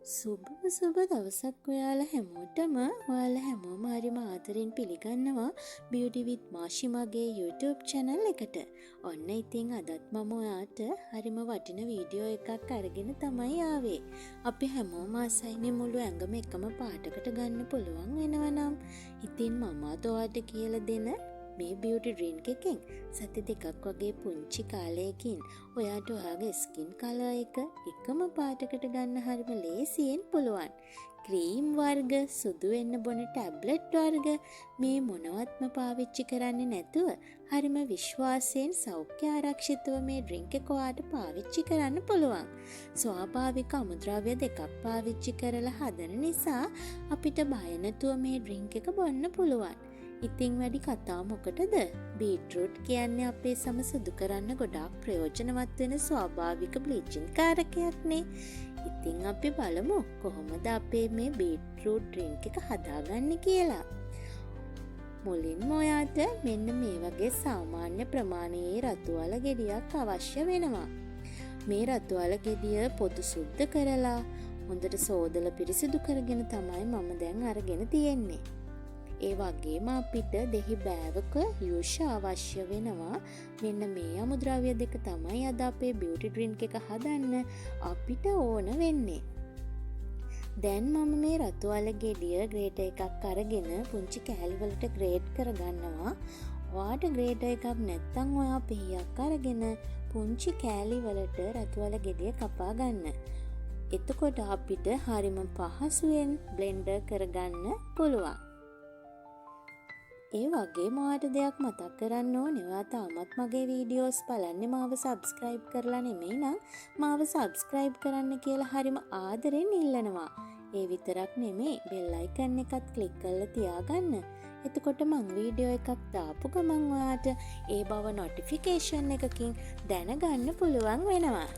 සුබ දවසක් ඔයාලා හැමෝටම හැමෝම හරිම ආදරෙන් පිළිගන්නවා Beauty with Mashi මගේ YouTube channel එකට. ඔන්න ඉතින් අදත් මම ඔයාට හරිම වටින වීඩියෝ එකක් අරගෙන තමයි ආවේ. අපි හැමෝම ආසයිනේ මුළු ඇඟම එකම පාටකට ගන්න පුළුවන් වෙනවා නම්. ඉතින් මම අද ඔයාට කියලා දෙන මේ බියුටි ඩ්‍රින්ක් එකෙන් සති දෙකක් වගේ පුංචි කාලයකින් ඔයාට ඔයාගේ ස්කින් කලර් එක එකම පාටකට ගන්න හරිම ලේසියෙන් පුළුවන්. ක්‍රීම් වර්ග, සුදු වෙන්න බොන ටැබ්ලට් වර්ග මේ මොනවත්ම පාවිච්චි කරන්නේ නැතුව හරිම විශ්වාසයෙන් සෞඛ්‍ය ආරක්ෂිතව මේ ඩ්‍රින්ක් එක ඔයාට පාවිච්චි කරන්න පුළුවන්. ස්වාභාවික අමුද්‍රව්‍ය දෙකක් පාවිච්චි කරලා හදන නිසා අපිට බය නැතුව මේ ඩ්‍රින්ක් එක බොන්න පුළුවන්. ඉතින් වැඩි කතා මොකටද? බීට්රූට් කියන්නේ අපේ සම සුදු කරන්න ගොඩාක් ප්‍රයෝජනවත් වෙන ස්වාභාවික බ්ලීචින් කාරකයක්නේ. ඉතින් අපි බලමු කොහොමද අපේ මේ බීට්රූට් ඩ්‍රින්ක් එක හදාගන්නේ කියලා. මුලින්ම ඔයාට මෙන්න මේ වගේ සාමාන්‍ය ප්‍රමාණයේ රතුවල ගෙඩියක් අවශ්‍ය වෙනවා. මේ රතුවල ගෙඩිය පොදු සුද්ධ කරලා හොඳට සෝදලා පිරිසිදු කරගෙන තමයි මම දැන් අරගෙන තියෙන්නේ. ඒ වගේම අපිට දෙහි බෑවක යූෂ අවශ්‍ය වෙනවා. මෙන්න මේ අමුද්‍රව්‍ය දෙක තමයි අද අපේ බියුටි ඩ්‍රින්ක් එක හදන්න අපිට ඕන වෙන්නේ. දැන් මම මේ රතුවල ගෙඩිය ග්‍රේටර් එකක් අරගෙන පුංචි කෑලි වලට ග්‍රේට් කරගන්නවා. ඔයාට ග්‍රේටර් එකක් නැත්නම් ඔයා පිහියක් අරගෙන පුංචි කෑලි වලට රතුවල ගෙඩිය කපා ගන්න. එතකොට අපිට හරිම පහසුවෙන් බ්ලෙන්ඩර් කරගන්න පුළුවන්. ඒ වගේම ඔයාට දෙයක් මතක් කරන්න ඕනේ. ඔයා තාමත් මගේ වීඩියෝස් බලන්නේ මාව සබ්ස්ක්‍රයිබ් කරලා නෙමෙයි නම් මාව සබ්ස්ක්‍රයිබ් කරන්න කියලා හරිම ආදරෙන් ඉල්ලනවා. ඒ විතරක් නෙමෙයි බෙල් අයිකන් එකත් ක්ලික් කරලා තියාගන්න. එතකොට මං වීඩියෝ එකක් දාපු ගමන් ඔයාට ඒ බව නොටිෆිකේෂන් එකකින් දැනගන්න පුළුවන් වෙනවා.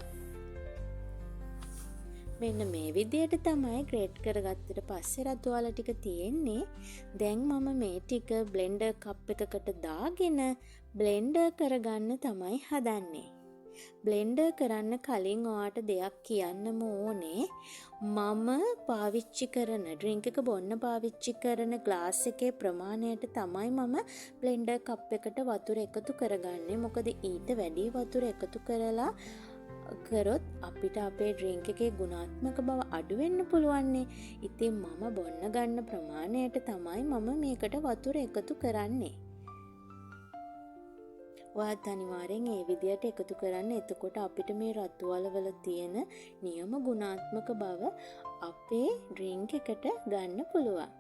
මෙන්න මේ විදියට තමයි ග්‍රේට් කරගත්තට පස්සේ රතුවල ටික තියෙන්නේ. දැන් මම මේ ටික බ්ලෙන්ඩර් කප් එකකට දාගෙන බ්ලෙන්ඩර් කරගන්න තමයි හදන්නේ. බ්ලෙන්ඩර් කරන්න කලින් ඔයාට දෙයක් කියන්නම ඕනේ. මම පාවිච්චි කරන ඩ්‍රින්ක් එක බොන්න පාවිච්චි කරන ග්ලාස් එකේ ප්‍රමාණයට තමයි මම බ්ලෙන්ඩර් කප් එකට වතුර එකතු කරගන්නේ. මොකද ඊට වැඩි වතුර එකතු කරලා කරොත් අපිට අපේ ඩ්‍රින්ක් එකේ ගුණාත්මක බව අඩු වෙන්න පුළුවන්නේ. ඉතින් මම බොන්න ගන්න ප්‍රමාණයට තමයි මම මේකට වතුර එකතු කරන්නේ. ඔයාත් අනිවාර්යෙන් ඒ විදියට එකතු කරන්න. එතකොට අපිට මේ රතුවල වල තියෙන නියම ගුණාත්මක බව අපේ ඩ්‍රින්ක් එකට ගන්න පුළුවන්.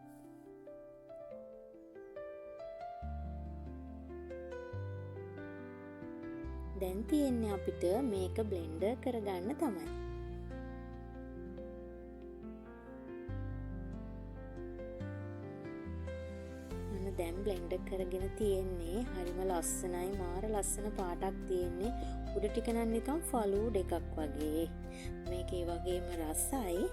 දැන් තියෙන්නේ අපිට මේක බ්ලෙන්ඩර් කරගන්න තමයි. දැන් බ්ලෙන්ඩර් කරගෙන තියෙන්නේ. හරිම ලස්සනයි. මාර ලස්සන පාටක් තියෙන්නේ. උඩ ටික නම් නිකන් ෆලූඩ් එකක් වගේ. මේක ඒ වගේම රසයි.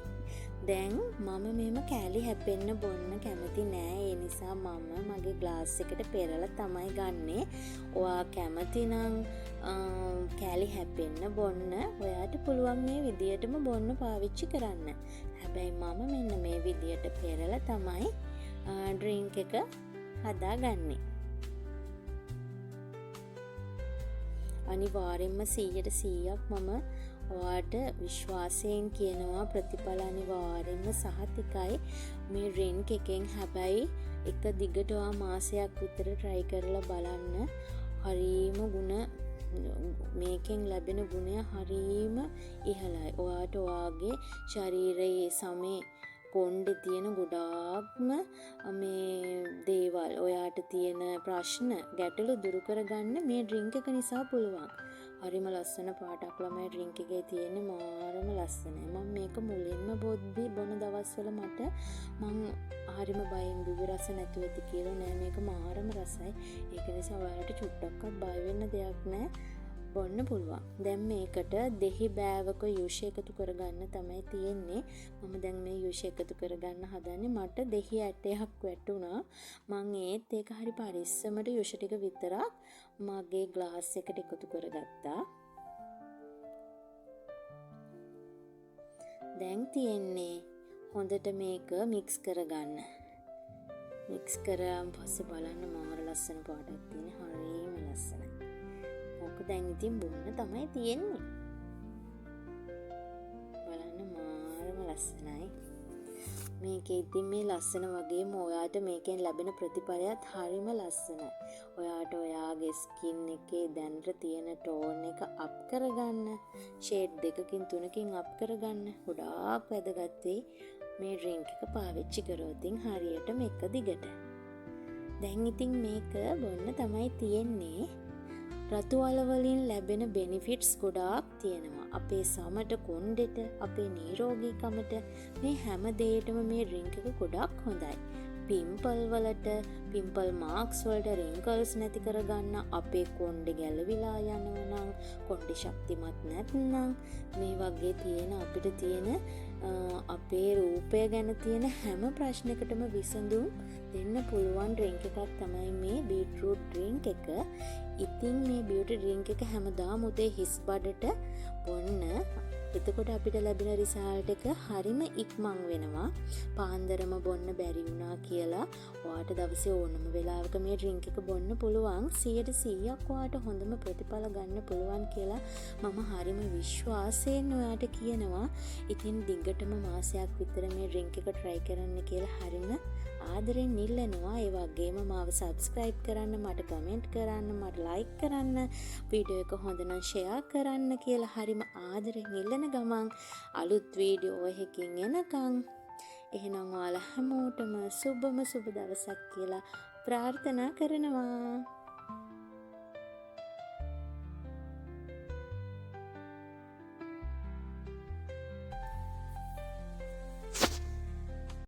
දැන් මම මෙහෙම කෑලි හැපෙන්න බොන්න කැමති නෑ. ඒ නිසා මම මගේ ග්ලාස් එකට පෙරලා තමයි ගන්නෙ. ඔයා කැමති නම් කෑලි හැපෙන්න බොන්න ඔයාට පුළුවන් මේ විදියටම බොන්න පාවිච්චි කරන්න. හැබැයි මම මෙන්න මේ විදියට පෙරලා තමයි ඩ්‍රින්ක් එක හදාගන්නේ. අනිවාර්යෙන්ම 100% මම ඔයාට විශ්වාසයෙන් කියනවා ප්‍රතිඵල අනිවාර්යෙන්ම සහතිකයි මේ ඩ්‍රින්ක් එකෙන්. හැබැයි එක දිගට ඔයා මාසයක් විතර try කරලා බලන්න. හරීම ගුණ මේකෙන් ලැබෙන ගුණය හරීම ඉහළයි. ඔයාට ඔයාගේ ශරීරයේ සමේ කොණ්ඩේ තියෙන ගොඩාක්ම මේ දේවල්, ඔයාට තියෙන ප්‍රශ්න ගැටලු දුරු කරගන්න මේ ඩ්‍රින්ක් එක නිසා පුළුවන්. හරිම ලස්සන පාටක් ළමයි ඩ්‍රින්ක් එකේ තියෙන්නේ. මාරම ලස්සනයි. මම මේක මුලින්ම බොන දවස්වල මට හරිම බයෙන් දුව රස නැතුව ඇති කියලා නෑ. මේක මාරම රසයි. ඒක නිසා ඔයාලට චුට්ටක්වත් බය වෙන්න දෙයක් නෑ. බොන්න පුළුවන්. දැන් මේකට දෙහි බෑවක යූෂ එකතු කරගන්න තමයි තියෙන්නේ. මම දැන් මේ යූෂ එකතු කරගන්න හදන්නේ. මට දෙහි ඇටයක් වැටුණා. මම ඒත් ඒක හරි පරිස්සමට යූෂ ටික විතරක් මගේ ග්ලාස් එකට එකතු කරගත්තා. දැන් තියෙන්නේ හොඳට මේක මික්ස් කරගන්න. මික්ස් කරාන් පස්සේ බලන්න මාර ලස්සන පාටක් තියෙන. හරිම ලස්සනයි. ඕක දැන් ඉතින් බොන්න තමයි තියෙන්නේ. බලන්න මාරම ලස්සනයි. මේකේ ඉතින් මේ ලස්සන වගේම ඔයාට මේකෙන් ලැබෙන ප්‍රතිඵලයත් හරිම ලස්සනයි. ඔයාට ඔයාගේ ස්කින් එකේ දැනට තියෙන ටෝන් එක අප් කරගන්න, ෂේඩ් 2කින් 3කින් අප් කරගන්න ගොඩාක් වැදගත් වෙයි. මේ ඩ්‍රින්ක් එක පාවිච්චි කරොතින් හරියටම එක දිගට. දැන් ඉතින් මේක බොන්න තමයි තියෙන්නේ. රතු වල වලින් ලැබෙන බෙනිෆිට්ස් ගොඩාක් තියෙනවා. අපේ සමට, කොණ්ඩෙට, අපේ නිරෝගීකමට මේ හැම දෙයකටම මේ ඩ්‍රින්ක් එක ගොඩක් හොඳයි. පිම්පල් වලට, පිම්පල් මාක්ස් වලට රින්කල්ස් නැති කරගන්න, අපේ කොණ්ඩේ ගැලවිලා යනවා නම්, කොණ්ඩේ ශක්තිමත් නැත්නම් මේ වගේ තියෙන අපිට තියෙන අපේ රූපය ගැන තියෙන හැම ප්‍රශ්නයකටම විසඳුම් දෙන්න පුළුවන් ඩ්‍රින්ක් එකක් තමයි මේ බීට්රූට් ඩ්‍රින්ක් එක. ඉතින් මේ බියුටි ඩ්‍රින්ක් එක හැමදාම උදේ හිස් බඩට බොන්න. එතකොට අපිට ලැබෙන රිසල්ට් එක හරිම ඉක්මන් වෙනවා. පාන්දරම බොන්න බැරි වුණා කියලා ඔයාට දවසේ ඕනම වෙලාවක මේ ඩ්‍රින්ක් එක බොන්න පුළුවන්. 100% ඔයාට හොඳම ප්‍රතිඵල ගන්න පුළුවන් කියලා මම හරිම විශ්වාසයෙන් ඔයාට කියනවා. ඉතින් දිගටම මාසයක් විතර මේ ඩ්‍රින්ක් එක try කරන්න කියලා හරිම ආදරෙන් ඉල්ලනවා. ඒ වගේම මාව subscribe කරන්න, මට comment කරන්න, මට like කරන්න, වීඩියෝ එක හොඳ නම් share කරන්න කියලා හරිම ආදරෙන් ඉල්ලන ගමන් අලුත් වීඩියෝ එකකින් එනකන් එහෙනම් ඔයාලා හැමෝටම සුබම සුබ දවසක් කියලා ප්‍රාර්ථනා කරනවා.